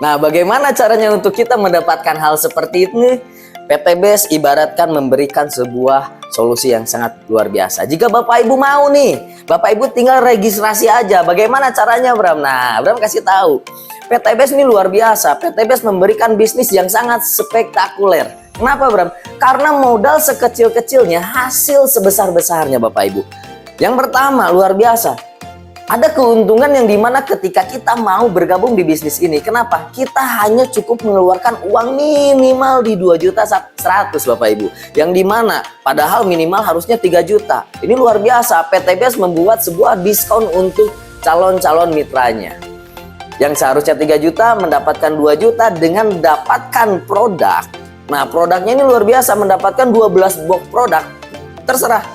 Nah, bagaimana caranya untuk kita mendapatkan hal seperti ini? PTBS ibaratkan memberikan sebuah solusi yang sangat luar biasa. Jika Bapak Ibu mau nih, Bapak Ibu tinggal registrasi aja. Bagaimana caranya, Bram? Nah, Bram kasih tahu. PTBS ini luar biasa. PTBS memberikan bisnis yang sangat spektakuler. Kenapa, Bram? Karena modal sekecil-kecilnya, hasil sebesar-besarnya, Bapak Ibu. Yang pertama, luar biasa. Ada keuntungan yang dimana ketika kita mau bergabung di bisnis ini. Kenapa? Kita hanya cukup mengeluarkan uang minimal di 2.100.000 Bapak Ibu. Yang dimana padahal minimal harusnya 3 juta. Ini luar biasa. PTBS membuat sebuah diskon untuk calon-calon mitranya. Yang seharusnya 3 juta mendapatkan 2 juta dengan mendapatkan produk. Nah, produknya ini luar biasa, mendapatkan 12 box produk. Terserah.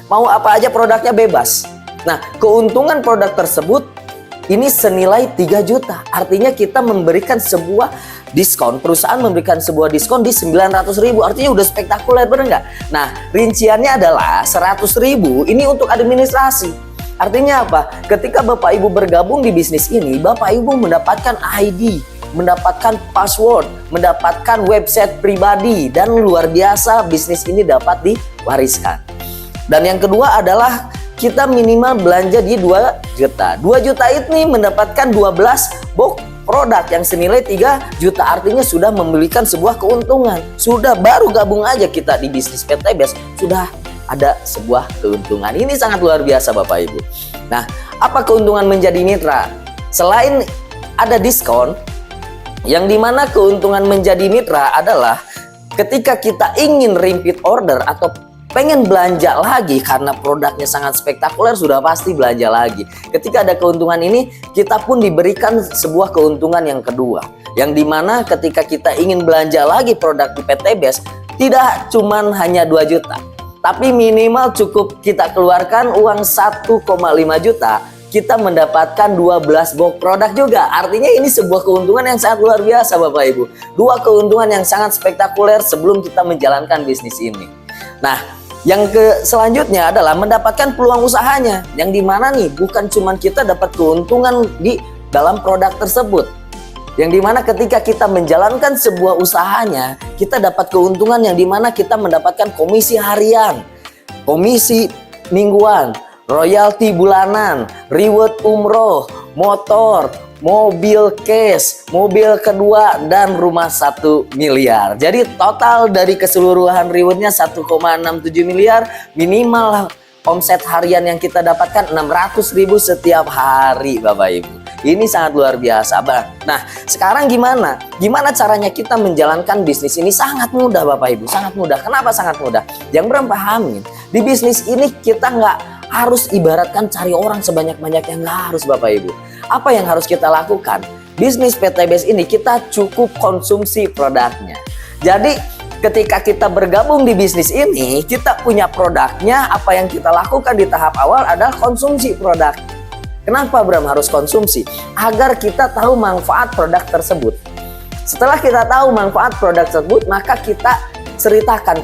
Mau apa aja produknya bebas. Nah, keuntungan produk tersebut ini senilai 3 juta. Artinya kita memberikan sebuah diskon. Perusahaan memberikan sebuah diskon di 900.000. Artinya udah spektakuler, bener nggak? Nah, rinciannya adalah 100.000 ini untuk administrasi. Artinya apa? Ketika Bapak Ibu bergabung di bisnis ini, Bapak Ibu mendapatkan ID, mendapatkan password, mendapatkan website pribadi, dan luar biasa bisnis ini dapat diwariskan. Dan yang kedua adalah kita minimal belanja di 2 juta. 2 juta ini mendapatkan 12 box produk yang senilai 3 juta. Artinya sudah memberikan sebuah keuntungan. Sudah baru gabung aja kita di bisnis PTBS, sudah ada sebuah keuntungan. Ini sangat luar biasa Bapak Ibu. Nah, apa keuntungan menjadi mitra? Selain ada diskon, yang dimana keuntungan menjadi mitra adalah ketika kita ingin repeat order atau pengen belanja lagi karena produknya sangat spektakuler, sudah pasti belanja lagi. Ketika ada keuntungan ini, kita pun diberikan sebuah keuntungan yang kedua. Yang dimana ketika kita ingin belanja lagi produk di PTBS, tidak cuman hanya 2 juta. Tapi minimal cukup kita keluarkan uang 1,5 juta, kita mendapatkan 12 box produk juga. Artinya ini sebuah keuntungan yang sangat luar biasa Bapak Ibu. Dua keuntungan yang sangat spektakuler sebelum kita menjalankan bisnis ini. Nah, yang selanjutnya adalah mendapatkan peluang usahanya. Yang dimana nih bukan cuma kita dapat keuntungan di dalam produk tersebut. Yang dimana ketika kita menjalankan sebuah usahanya, kita dapat keuntungan yang dimana kita mendapatkan komisi harian, komisi mingguan, royalti bulanan, reward umroh, motor, mobil cash, mobil kedua, dan rumah 1 miliar. Jadi total dari keseluruhan rewardnya 1,67 miliar. Minimal omset harian yang kita dapatkan 600.000 setiap hari Bapak Ibu. Ini sangat luar biasa Bang. Nah, sekarang gimana? Gimana caranya kita menjalankan bisnis ini? Sangat mudah Bapak Ibu, sangat mudah. Kenapa sangat mudah? Yang Bram pahamin, di bisnis ini kita nggak harus ibaratkan cari orang sebanyak-banyaknya, nggak harus Bapak Ibu. Apa yang harus kita lakukan? Bisnis PTBS ini kita cukup konsumsi produknya. Jadi ketika kita bergabung di bisnis ini, kita punya produknya. Apa yang kita lakukan di tahap awal adalah konsumsi produk. Kenapa Bram harus konsumsi? Agar kita tahu manfaat produk tersebut. Setelah kita tahu manfaat produk tersebut, maka kita ceritakan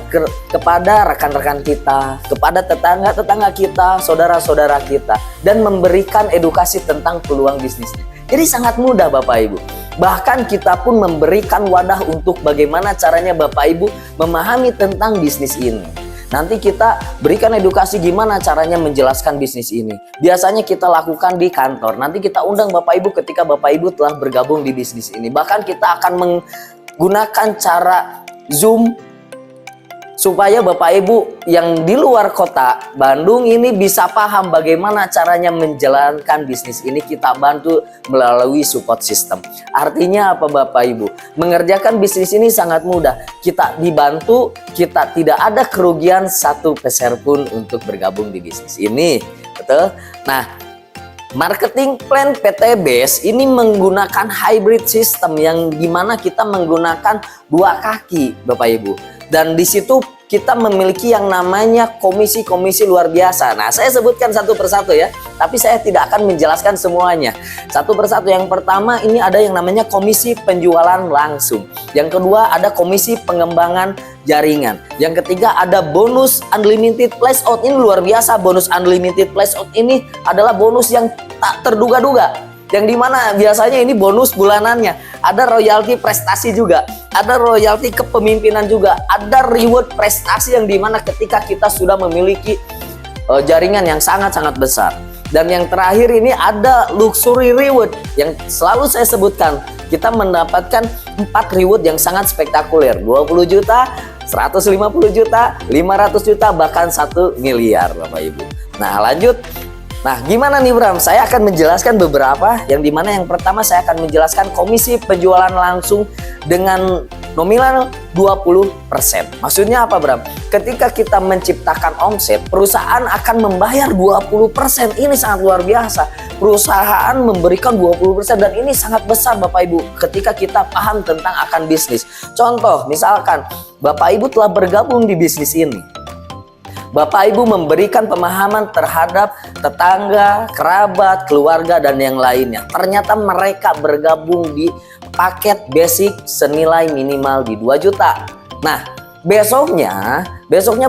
kepada rekan-rekan kita, kepada tetangga-tetangga kita, saudara-saudara kita, dan memberikan edukasi tentang peluang bisnisnya. Jadi sangat mudah Bapak Ibu. Bahkan kita pun memberikan wadah untuk bagaimana caranya Bapak Ibu memahami tentang bisnis ini. Nanti kita berikan edukasi gimana caranya menjelaskan bisnis ini. Biasanya kita lakukan di kantor. Nanti kita undang Bapak Ibu ketika Bapak Ibu telah bergabung di bisnis ini. Bahkan kita akan menggunakan cara Zoom supaya Bapak Ibu yang di luar kota Bandung ini bisa paham bagaimana caranya menjalankan bisnis ini. Kita bantu melalui support system. Artinya apa Bapak Ibu? Mengerjakan bisnis ini sangat mudah. Kita dibantu, kita tidak ada kerugian 1 peser pun untuk bergabung di bisnis ini. Betul? Nah, marketing plan PTBS ini menggunakan hybrid system yang dimana kita menggunakan 2 kaki Bapak Ibu. Dan di situ kita memiliki yang namanya komisi-komisi luar biasa. Nah, saya sebutkan satu persatu ya, tapi saya tidak akan menjelaskan semuanya. Satu persatu. Yang pertama ini ada yang namanya komisi penjualan langsung. Yang kedua ada komisi pengembangan jaringan. Yang ketiga ada bonus unlimited flash out. Ini luar biasa. Bonus unlimited flash out ini adalah bonus yang tak terduga-duga. yang dimana biasanya ini bonus bulanannya, ada royalti prestasi juga, ada royalti kepemimpinan juga, ada reward prestasi yang dimana ketika kita sudah memiliki jaringan yang sangat-sangat besar. Dan yang terakhir ini ada luxury reward yang selalu saya sebutkan. Kita mendapatkan 4 reward yang sangat spektakuler, 20 juta, 150 juta, 500 juta, bahkan 1 miliar Bapak Ibu. Nah lanjut. Nah gimana nih Bram? Saya akan menjelaskan beberapa, yang dimana yang pertama saya akan menjelaskan komisi penjualan langsung dengan nominal 20%. Maksudnya apa Bram? Ketika kita menciptakan omset, perusahaan akan membayar 20%. Ini sangat luar biasa. Perusahaan memberikan 20% dan ini sangat besar Bapak Ibu ketika kita paham tentang akan bisnis. Contoh misalkan Bapak Ibu telah bergabung di bisnis ini. Bapak Ibu memberikan pemahaman terhadap tetangga, kerabat, keluarga, dan yang lainnya. Ternyata mereka bergabung di paket basic senilai minimal di 2 juta. Nah, besoknya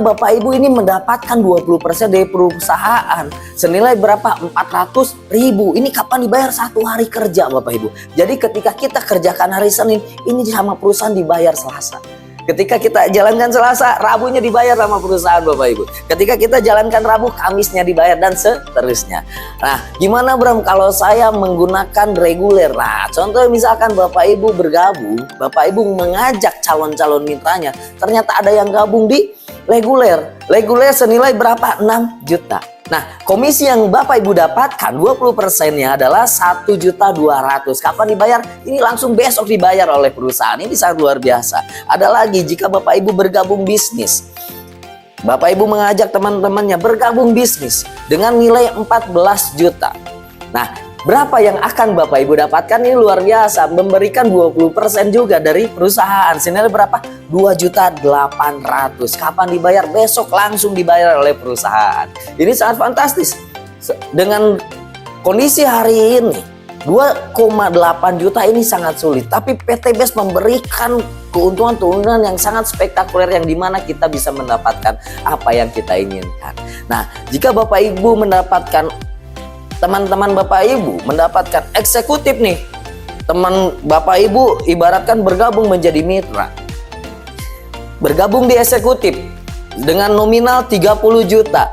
Bapak Ibu ini mendapatkan 20% dari perusahaan senilai berapa? 400.000. Ini kapan dibayar? 1 hari kerja Bapak Ibu. Jadi ketika kita kerjakan hari Senin, ini sama perusahaan dibayar Selasa. Ketika kita jalankan Selasa, Rabunya dibayar sama perusahaan Bapak Ibu. Ketika kita jalankan Rabu, Kamisnya dibayar dan seterusnya. Nah, gimana Bram kalau saya menggunakan reguler? Nah, contoh misalkan Bapak Ibu bergabung, Bapak Ibu mengajak calon-calon mitranya, ternyata ada yang gabung di reguler. Reguler senilai berapa? 6 juta. Nah, komisi yang Bapak Ibu dapatkan 20%-nya adalah 1.200.000. Kapan dibayar? Ini langsung besok dibayar oleh perusahaan. Ini sangat luar biasa. Ada lagi jika Bapak Ibu bergabung bisnis. Bapak Ibu mengajak teman-temannya bergabung bisnis dengan nilai 14 juta. Nah, berapa yang akan Bapak Ibu dapatkan? Ini luar biasa, memberikan 20% juga dari perusahaan. Senilai berapa? 2.800.000. Kapan dibayar? Besok langsung dibayar oleh perusahaan. Ini sangat fantastis. Dengan kondisi hari ini 2,8 juta ini sangat sulit, tapi PT BES memberikan keuntungan yang sangat spektakuler yang dimana kita bisa mendapatkan apa yang kita inginkan. Nah, jika Bapak Ibu mendapatkan, teman-teman Bapak Ibu mendapatkan eksekutif nih, teman Bapak Ibu ibaratkan bergabung menjadi mitra, bergabung di eksekutif dengan nominal 30 juta.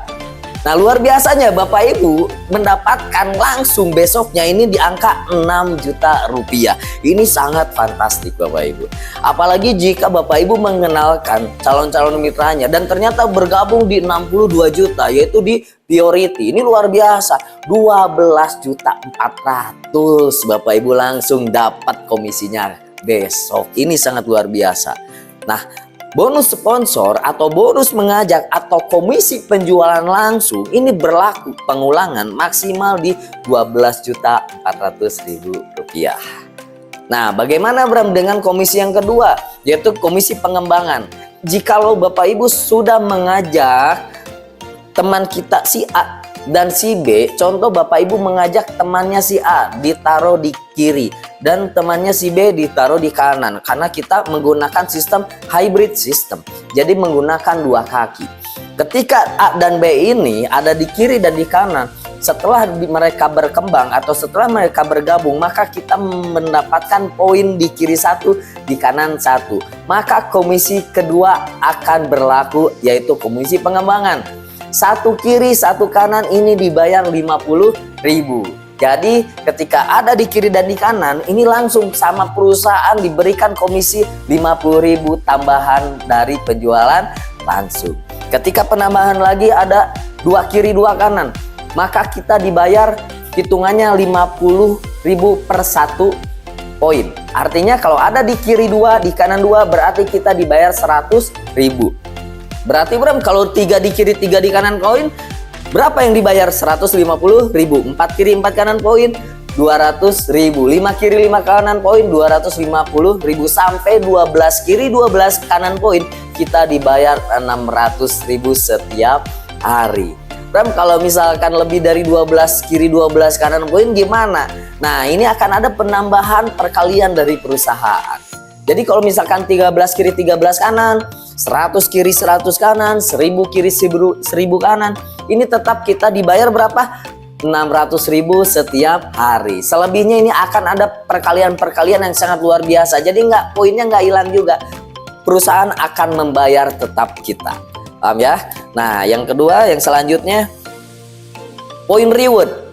Nah, luar biasanya Bapak Ibu mendapatkan langsung besoknya ini di angka 6 juta rupiah. Ini sangat fantastik Bapak Ibu. Apalagi jika Bapak Ibu mengenalkan calon-calon mitranya dan ternyata bergabung di 62 juta, yaitu di Priority. Ini luar biasa, 12.400.000 Bapak Ibu langsung dapat komisinya besok. Ini sangat luar biasa. Nah, bonus sponsor atau bonus mengajak atau komisi penjualan langsung ini berlaku pengulangan maksimal di 12.400.000 rupiah. Nah, bagaimana Bram dengan komisi yang kedua, yaitu komisi pengembangan? Jikalau Bapak Ibu sudah mengajak teman kita si A dan si B, contoh Bapak Ibu mengajak temannya si A ditaruh di kiri dan temannya si B ditaruh di kanan, karena kita menggunakan sistem hybrid system, jadi menggunakan 2 kaki. Ketika A dan B ini ada di kiri dan di kanan, setelah mereka berkembang atau setelah mereka bergabung, maka kita mendapatkan poin di kiri 1, di kanan 1. Maka komisi kedua akan berlaku, yaitu komisi pengembangan. 1 kiri 1 kanan ini dibayar 50.000. Jadi ketika ada di kiri dan di kanan, ini langsung sama perusahaan diberikan komisi 50.000 tambahan dari penjualan langsung. Ketika penambahan lagi ada 2 kiri 2 kanan, maka kita dibayar hitungannya 50.000 per 1 poin. Artinya kalau ada di kiri 2, di kanan 2, berarti kita dibayar 100.000. Berarti Bram, kalau 3 di kiri 3 di kanan koin, berapa yang dibayar? 150.000. 4 kiri 4 kanan poin 200.000. 5 kiri 5 kanan poin 250.000. Sampai 12 kiri 12 kanan poin kita dibayar 600.000 setiap hari. Bram, kalau misalkan lebih dari 12 kiri 12 kanan poin gimana? Nah, ini akan ada penambahan perkalian dari perusahaan. Jadi kalau misalkan 13 kiri 13 kanan, 100 kiri 100 kanan, 1000 kiri 1000 kanan, ini tetap kita dibayar berapa? 600.000 setiap hari. Selebihnya ini akan ada perkalian-perkalian yang sangat luar biasa. Jadi poinnya nggak hilang juga. Perusahaan akan membayar tetap kita. Paham ya? Nah, yang kedua, yang selanjutnya, poin reward.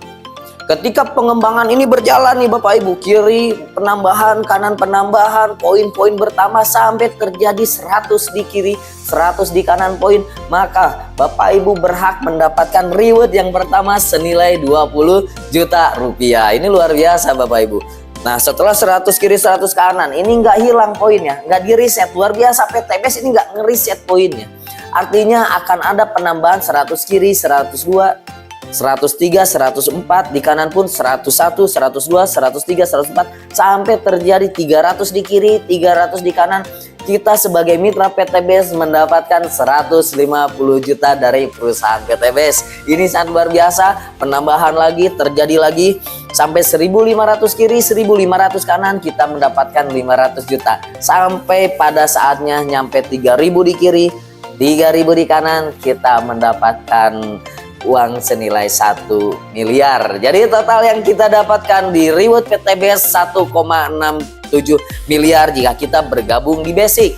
Ketika pengembangan ini berjalan nih Bapak Ibu, kiri penambahan, kanan penambahan, poin-poin bertambah sampai terjadi 100 di kiri, 100 di kanan poin, maka Bapak Ibu berhak mendapatkan reward yang pertama senilai 20 juta rupiah. Ini luar biasa Bapak Ibu. Nah, setelah 100 kiri 100 kanan, ini nggak hilang poinnya, nggak di reset. Luar biasa, PTBS ini nggak nge-reset poinnya. Artinya akan ada penambahan 100 kiri, 102, 103, 104, di kanan pun 101, 102, 103, 104, sampai terjadi 300 di kiri, 300 di kanan. Kita sebagai mitra PTBS mendapatkan 150 juta dari perusahaan PTBS. Ini sangat luar biasa. Penambahan lagi, terjadi lagi sampai 1.500 kiri, 1.500 kanan, kita mendapatkan 500 juta. Sampai pada saatnya nyampe 3.000 di kiri, 3.000 di kanan, kita mendapatkan uang senilai 1 miliar. Jadi total yang kita dapatkan di reward PTBS 1,67 miliar jika kita bergabung di basic.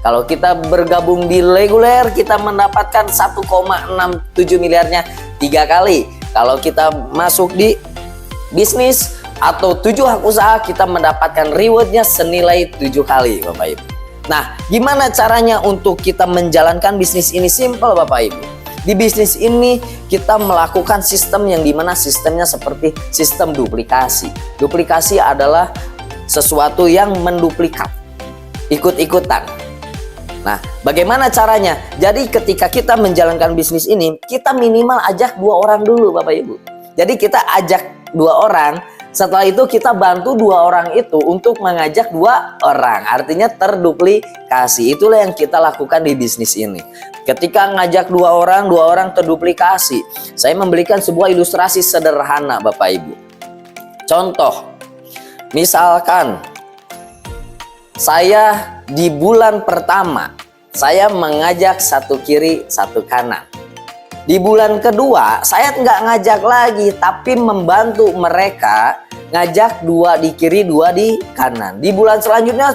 Kalau kita bergabung di reguler, kita mendapatkan 1,67 miliarnya 3 kali. Kalau kita masuk di bisnis atau 7 hak usaha, kita mendapatkan rewardnya senilai 7 kali Bapak Ibu. Nah, gimana caranya untuk kita menjalankan bisnis ini? Simple Bapak Ibu. Di bisnis ini kita melakukan sistem yang dimana sistemnya seperti sistem duplikasi. Duplikasi adalah sesuatu yang menduplikat, ikut-ikutan. Nah, bagaimana caranya? Jadi ketika kita menjalankan bisnis ini, kita minimal ajak 2 orang dulu Bapak Ibu. Jadi kita ajak 2 orang, setelah itu kita bantu 2 orang itu untuk mengajak 2 orang. Artinya terduplikasi. Itulah yang kita lakukan di bisnis ini. Ketika ngajak 2 orang terduplikasi. Saya memberikan sebuah ilustrasi sederhana Bapak Ibu. Contoh, misalkan saya di bulan pertama, saya mengajak 1 kiri 1 kanan. Di bulan kedua, saya nggak ngajak lagi, tapi membantu mereka ngajak 2 di kiri, 2 di kanan. Di bulan selanjutnya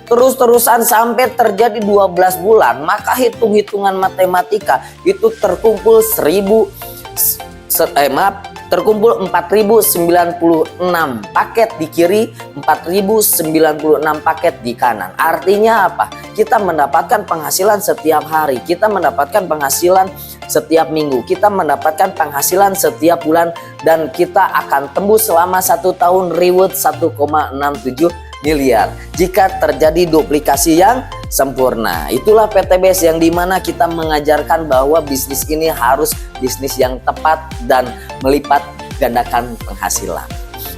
terus-terusan sampai terjadi 12 bulan, maka hitung-hitungan matematika itu terkumpul 4096 paket di kiri, 4096 paket di kanan. Artinya apa? Kita mendapatkan penghasilan setiap hari, kita mendapatkan penghasilan setiap minggu, kita mendapatkan penghasilan setiap bulan, dan kita akan tembus selama 1 tahun reward 1,67 miliar jika terjadi duplikasi yang sempurna. Itulah PTBS yang dimana kita mengajarkan bahwa bisnis ini harus bisnis yang tepat dan melipat gandakan penghasilan.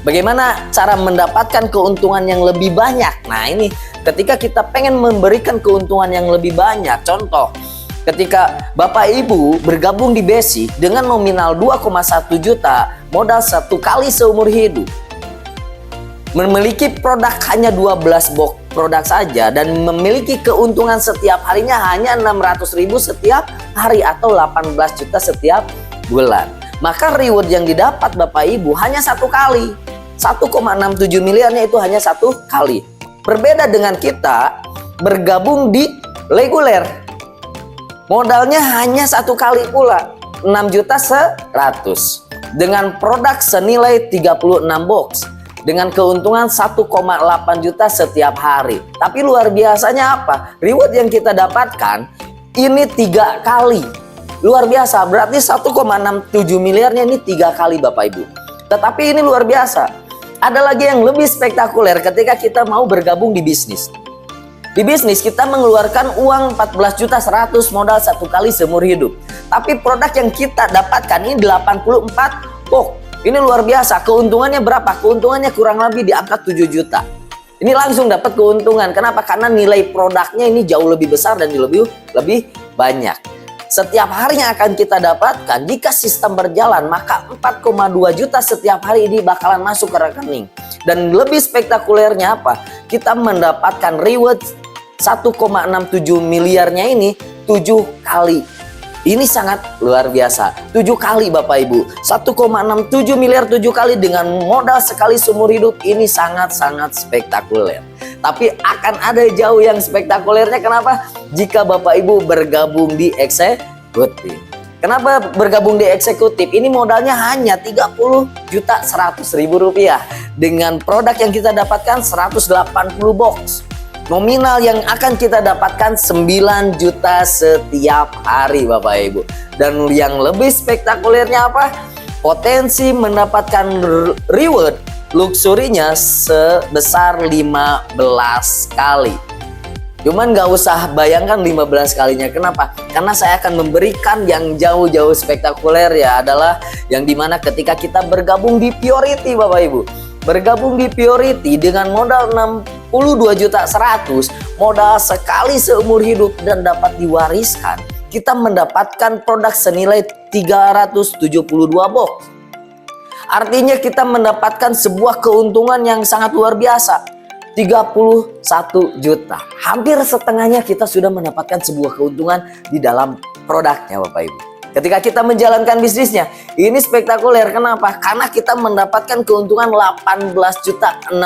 Bagaimana cara mendapatkan keuntungan yang lebih banyak? Nah, ini ketika kita pengen memberikan keuntungan yang lebih banyak, contoh ketika Bapak Ibu bergabung di basic dengan nominal 2,1 juta, modal 1 kali seumur hidup, memiliki produk hanya 12 box produk saja, dan memiliki keuntungan setiap harinya hanya 600.000 setiap hari atau 18 juta setiap bulan. Maka reward yang didapat Bapak Ibu hanya 1 kali. 1,67 miliarnya itu hanya 1 kali. Berbeda dengan kita bergabung di reguler. Modalnya hanya 1 kali pula, 6.100.000 dengan produk senilai 36 box. Dengan keuntungan 1,8 juta setiap hari. Tapi luar biasanya apa? Reward yang kita dapatkan ini 3 kali. Luar biasa, berarti 1,67 miliarnya ini 3 kali Bapak Ibu. Tetapi ini luar biasa. Ada lagi yang lebih spektakuler ketika kita mau bergabung di bisnis. Di bisnis kita mengeluarkan uang 14.100.000 modal 1 kali seumur hidup. Tapi produk yang kita dapatkan ini 84 box. Ini luar biasa, keuntungannya berapa? Keuntungannya kurang lebih di angka 7 juta. Ini langsung dapat keuntungan. Kenapa? Karena nilai produknya ini jauh lebih besar dan lebih banyak. Setiap harinya akan kita dapatkan, jika sistem berjalan, maka 4,2 juta setiap hari ini bakalan masuk ke rekening. Dan lebih spektakulernya apa? Kita mendapatkan reward 1,67 miliarnya ini 7 kali. Ini sangat luar biasa. 7 kali Bapak Ibu. 1,67 miliar 7 kali dengan modal sekali seumur hidup. Ini sangat-sangat spektakuler. Tapi akan ada jauh yang spektakulernya. Kenapa? Jika Bapak Ibu bergabung di eksekutif. Kenapa bergabung di eksekutif? Ini modalnya hanya 30.100.000 rupiah. Dengan produk yang kita dapatkan 180 box. Nominal yang akan kita dapatkan 9 juta setiap hari Bapak Ibu. Dan yang lebih spektakulernya apa? Potensi mendapatkan reward luxurinya sebesar 15 kali. Cuman nggak usah bayangkan 15 kalinya. Kenapa? Karena saya akan memberikan yang jauh-jauh spektakuler ya, adalah yang dimana ketika kita bergabung di Purity Bapak Ibu. Bergabung di Purity dengan modal 62.100.000, modal sekali seumur hidup dan dapat diwariskan. Kita mendapatkan produk senilai 372 box. Artinya kita mendapatkan sebuah keuntungan yang sangat luar biasa. 31 juta. Hampir setengahnya kita sudah mendapatkan sebuah keuntungan di dalam produknya Bapak Ibu. Ketika kita menjalankan bisnisnya, ini spektakuler. Kenapa? Karena kita mendapatkan keuntungan 18.600.000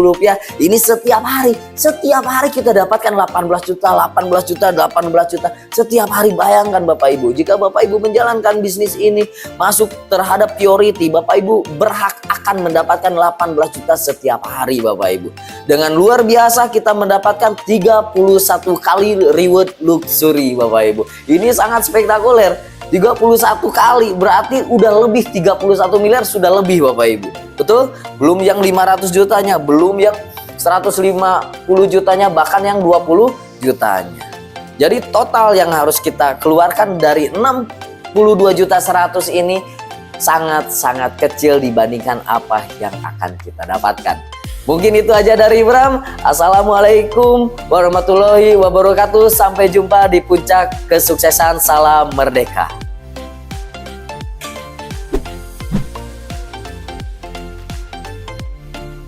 rupiah. Ini setiap hari. Setiap hari kita dapatkan 18 juta, 18 juta, 18 juta. Setiap hari. Bayangkan Bapak Ibu, jika Bapak Ibu menjalankan bisnis ini, masuk terhadap Purity, Bapak Ibu berhak akan mendapatkan 18 juta setiap hari Bapak Ibu. Dengan luar biasa kita mendapatkan 31 kali reward luxury Bapak Ibu. Ini sangat spektakuler. 31 kali berarti udah lebih 31 miliar, sudah lebih Bapak Ibu. Betul? Belum yang 500 jutanya, belum yang 150 jutanya, bahkan yang 20 jutanya. Jadi total yang harus kita keluarkan dari 62.100.000 ini sangat-sangat kecil dibandingkan apa yang akan kita dapatkan. Mungkin itu aja dari Bram. Assalamualaikum warahmatullahi wabarakatuh. Sampai jumpa di puncak kesuksesan. Salam merdeka.